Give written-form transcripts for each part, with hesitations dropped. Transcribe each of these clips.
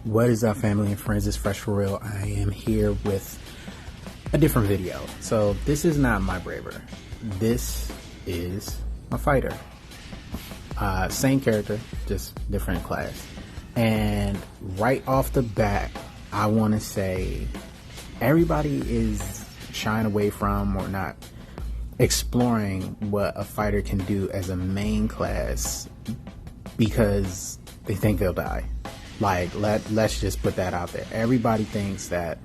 What is up, family and friends? It's Fresh For Real. I am here with a different video. So this is not my Braver. This is a fighter. Same character, just different class. And right off the bat, I want to say everybody is shying away from or not exploring what a fighter can do as a main class because they think they'll die. Like, let's just put that out there. Everybody thinks that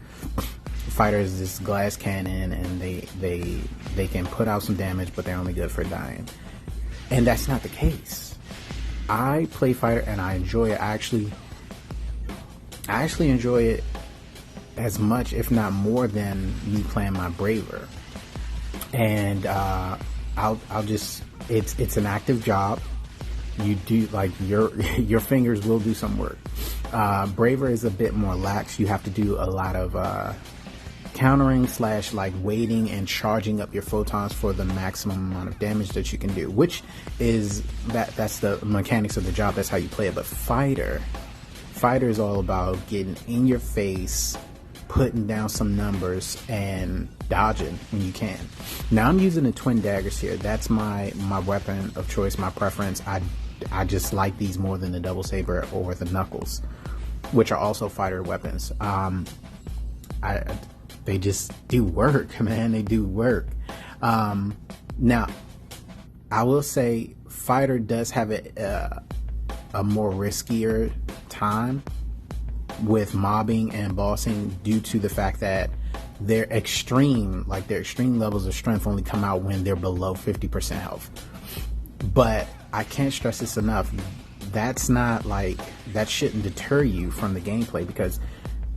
fighter is this glass cannon and they can put out some damage, but they're only good for dying. And that's not the case. I play fighter and I enjoy it. I actually enjoy it as much, if not more, than me playing my Braver. And I'll just, it's an active job. You do, like, your fingers will do some work. Braver is a bit more lax. You have to do a lot of countering / like waiting and charging up your photons for the maximum amount of damage that you can do, which is that's the mechanics of the job. That's how you play it. But fighter is all about getting in your face, putting down some numbers, and dodging when you can. Now I'm using the twin daggers here. That's my weapon of choice, my preference. I just like these more than the double saber or the knuckles, which are also fighter weapons. They just do work, man. They do work. Now, I will say fighter does have a more riskier time with mobbing and bossing due to the fact that their extreme levels of strength only come out when they're below 50% health. But I can't stress this enough. That's not like, that shouldn't deter you from the gameplay, because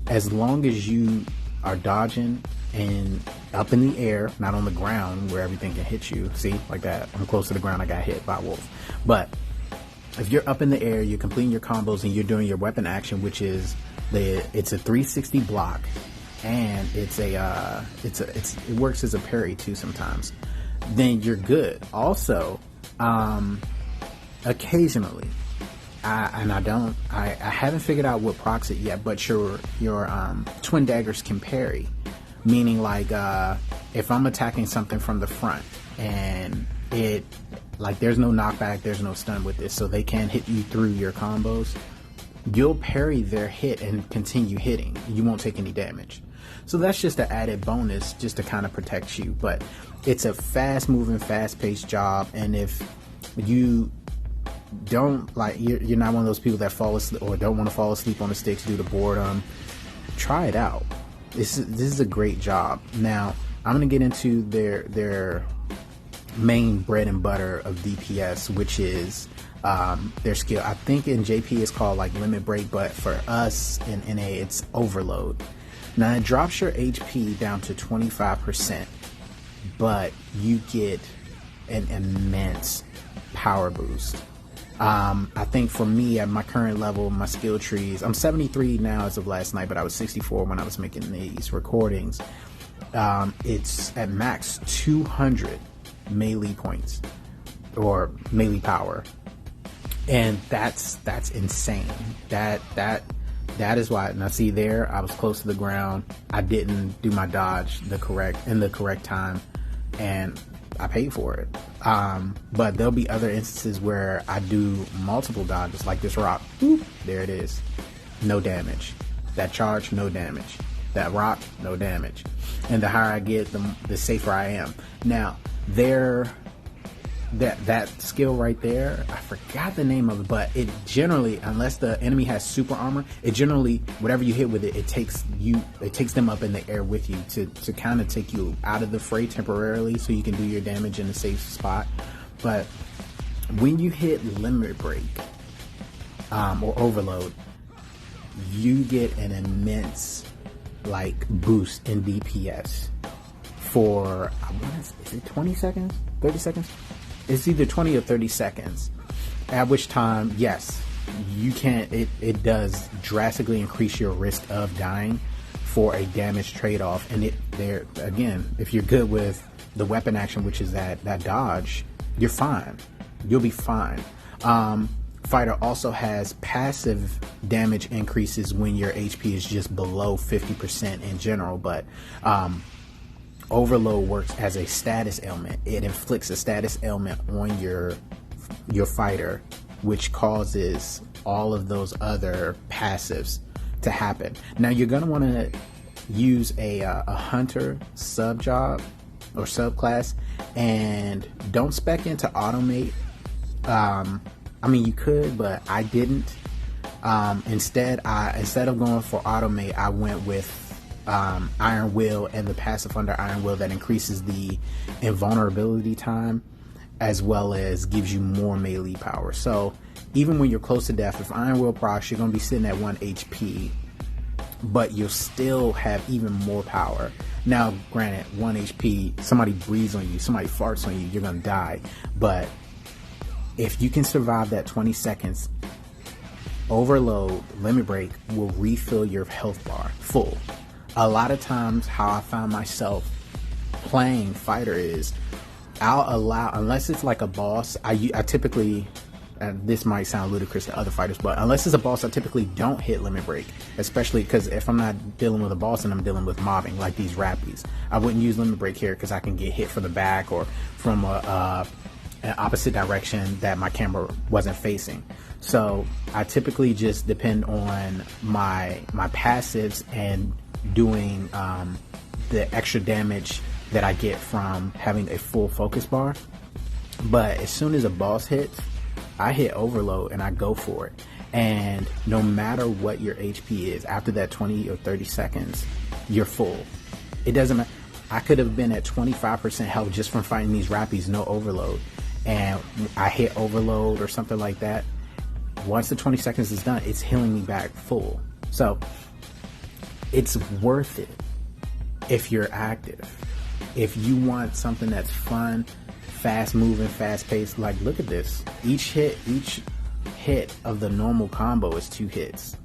as long as you are dodging and up in the air, not on the ground where everything can hit you. See, like that. I'm close to the ground. I got hit by a wolf. But if you're up in the air, you're completing your combos and you're doing your weapon action, which is it's a 360 block, and it works as a parry too sometimes. Then you're good. Also, occasionally, I haven't figured out what procs it yet, but your twin daggers can parry, meaning like if I'm attacking something from the front and there's no knockback, there's no stun with this, so they can't hit you through your combos, you'll parry their hit and continue hitting. You won't take any damage. So that's just an added bonus just to kind of protect you. But it's a fast moving, fast paced job, and if you don't you're not one of those people that fall asleep or don't want to fall asleep on the sticks due to boredom, try it out. This is a great job. Now I'm gonna get into their main bread and butter of DPS, which is their skill. I think in JP it's called like limit break, but for us in NA it's overload. Now it drops your HP down to 25%, but you get an immense power boost. I think for me at my current level, my skill trees, I'm 73 now as of last night, but I was 64 when I was making these recordings. It's at max 200 melee points or melee power, and that's insane. That is why. Now see there, I was close to the ground. I didn't do my dodge in the correct time, and I paid for it. But there'll be other instances where I do multiple dodges, like this rock. Boop, there it is. No damage. That charge, no damage. That rock, no damage. And the higher I get, the safer I am. Now, that skill right there, I forgot the name of it, but it generally, unless the enemy has super armor, it generally, whatever you hit with it, it takes them up in the air with you to kind of take you out of the fray temporarily, so you can do your damage in a safe spot. But when you hit limit break or overload, you get an immense boost in DPS for, is it 20 seconds, 30 seconds? It's either 20 or 30 seconds, at which time, yes, you can't, it does drastically increase your risk of dying for a damage trade-off. And there again, if you're good with the weapon action, which is that dodge, you're fine. You'll be fine. fighter also has passive damage increases when your HP is just below 50% in general, but overload works as a status ailment. It inflicts a status ailment on your fighter, which causes all of those other passives to happen. Now you're going to want to use a hunter sub job or subclass, and don't spec into automate. I mean, you could, but I didn't. Instead of going for automate, I went with Iron Will and the passive under Iron Will that increases the invulnerability time as well as gives you more melee power. So even when you're close to death, if Iron Will procs, you're going to be sitting at 1 HP, but you'll still have even more power. Now, granted, 1 HP, somebody breathes on you, somebody farts on you, you're going to die. But if you can survive that 20 seconds, overload, limit break will refill your health bar full. A lot of times how I find myself playing fighter is I'll allow, unless it's like a boss, I typically, and this might sound ludicrous to other fighters, but unless it's a boss, I typically don't hit limit break, especially because if I'm not dealing with a boss and I'm dealing with mobbing like these rappies, I wouldn't use limit break here because I can get hit from the back or from an opposite direction that my camera wasn't facing. So I typically just depend on my passives and doing the extra damage that I get from having a full focus bar. But as soon as a boss hits, I hit overload and I go for it. And no matter what your HP is, after that 20 or 30 seconds, you're full. It doesn't matter. I could have been at 25% health just from fighting these rappies, no overload. And I hit overload or something like that. Once the 20 seconds is done, it's healing me back full. So it's worth it if you're active. If you want something that's fun, fast moving, fast paced, like look at this. Each hit of the normal combo is 2 hits.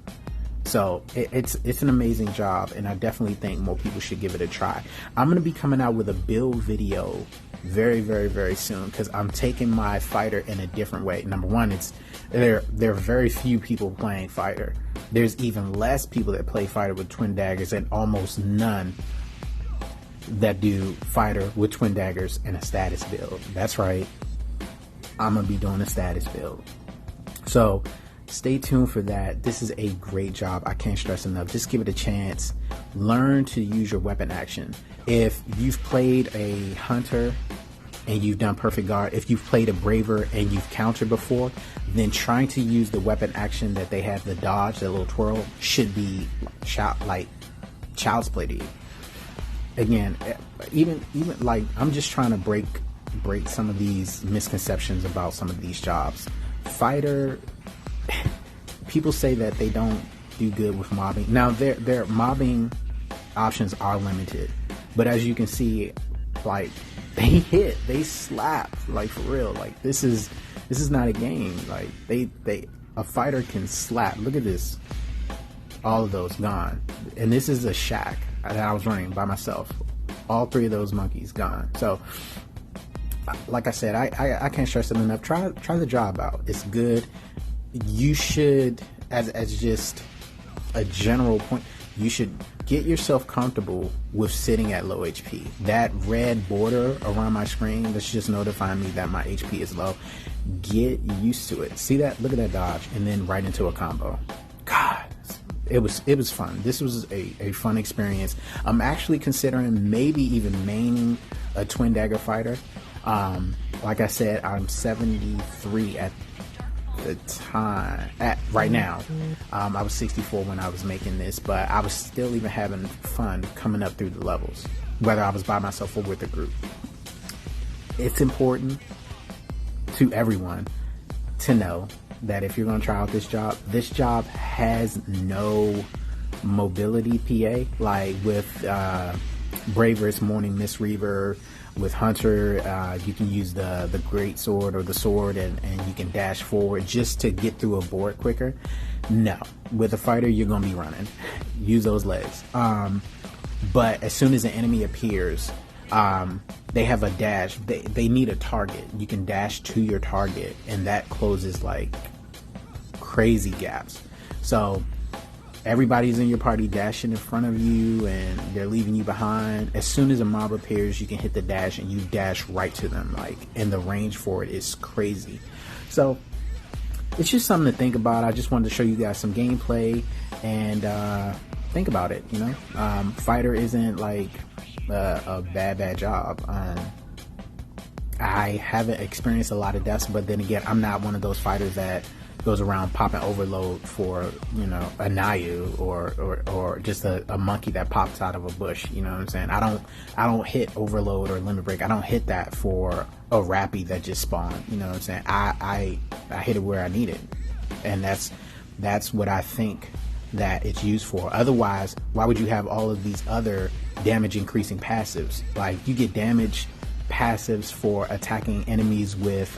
So it's an amazing job, and I definitely think more people should give it a try. I'm going to be coming out with a build video very, very, very soon because I'm taking my fighter in a different way. Number one, there are very few people playing fighter. There's even less people that play fighter with twin daggers, and almost none that do fighter with twin daggers and a status build. That's right, I'm gonna be doing a status build, so stay tuned for that. This is a great job. I can't stress enough. Just give it a chance. Learn to use your weapon action. If you've played a hunter and you've done perfect guard, if you've played a braver and you've countered before, then trying to use the weapon action that they have, the dodge, that little twirl, should be like child's play to you. Again, even like, I'm just trying to break some of these misconceptions about some of these jobs. Fighter, people say that they don't do good with mobbing. Now their mobbing options are limited, but as you can see, like, they slap, like, for real. Like, this is not a game. Like, a fighter can slap. Look at this, all of those gone. And this is a shack that I was running by myself. All 3 of those monkeys gone. So like I said, I can't stress it enough. Try the job out. It's good. You should, as just a general point, you should get yourself comfortable with sitting at low HP. That red border around my screen, that's just notifying me that my HP is low. Get used to it. See that? Look at that dodge, and then right into a combo. God, it was fun. This was a fun experience. I'm actually considering maybe even maining a twin dagger fighter. Like I said, I'm 73 at the time, right now. I was 64 when I was making this, but I was still even having fun coming up through the levels, whether I was by myself or with a group. It's important to everyone to know that if you're going to try out this job has no mobility PA, like with Braver's Morning Mist Reaver. With Hunter, you can use the great sword or the sword, and you can dash forward just to get through a board quicker. No, with a fighter, you're gonna be running. Use those legs. But as soon as an enemy appears, they have a dash. They need a target. You can dash to your target, and that closes like crazy gaps. So everybody's in your party dashing in front of you and they're leaving you behind. As soon as a mob appears, you can hit the dash and you dash right to them. Like, and the range for it is crazy. So it's just something to think about. I just wanted to show you guys some gameplay and think about it. You know, fighter isn't like a bad job. I haven't experienced a lot of deaths, but then again, I'm not one of those fighters that goes around popping overload for, you know, a Nayu or just a monkey that pops out of a bush. You know what I'm saying? I don't hit overload or limit break. I don't hit that for a Rappy that just spawned. You know what I'm saying? I hit it where I need it, and that's what I think that it's used for. Otherwise, why would you have all of these other damage increasing passives? Like, you get damage passives for attacking enemies with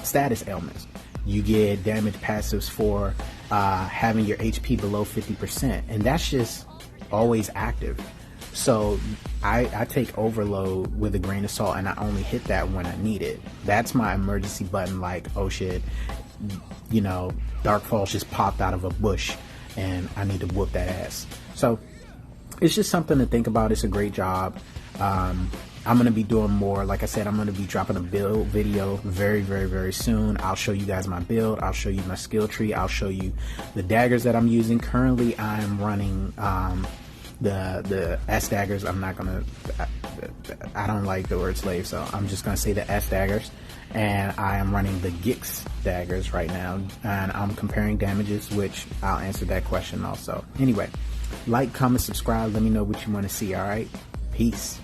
status ailments. You get damage passives for having your HP below 50%, and that's just always active. So I take overload with a grain of salt, and I only hit that when I need it. That's my emergency button. Like, oh shit, you know, Dark Falls just popped out of a bush and I need to whoop that ass. So it's just something to think about. It's a great job. I'm going to be doing more. Like I said, I'm going to be dropping a build video very soon. I'll show you guys my build. I'll show you my skill tree. I'll show you the daggers that I'm using. Currently, I'm running the S daggers. I'm not going to, I don't like the word slave, so I'm just going to say the S daggers. And I am running the Gix daggers right now. And I'm comparing damages, which I'll answer that question also. Anyway, like, comment, subscribe. Let me know what you want to see, all right? Peace.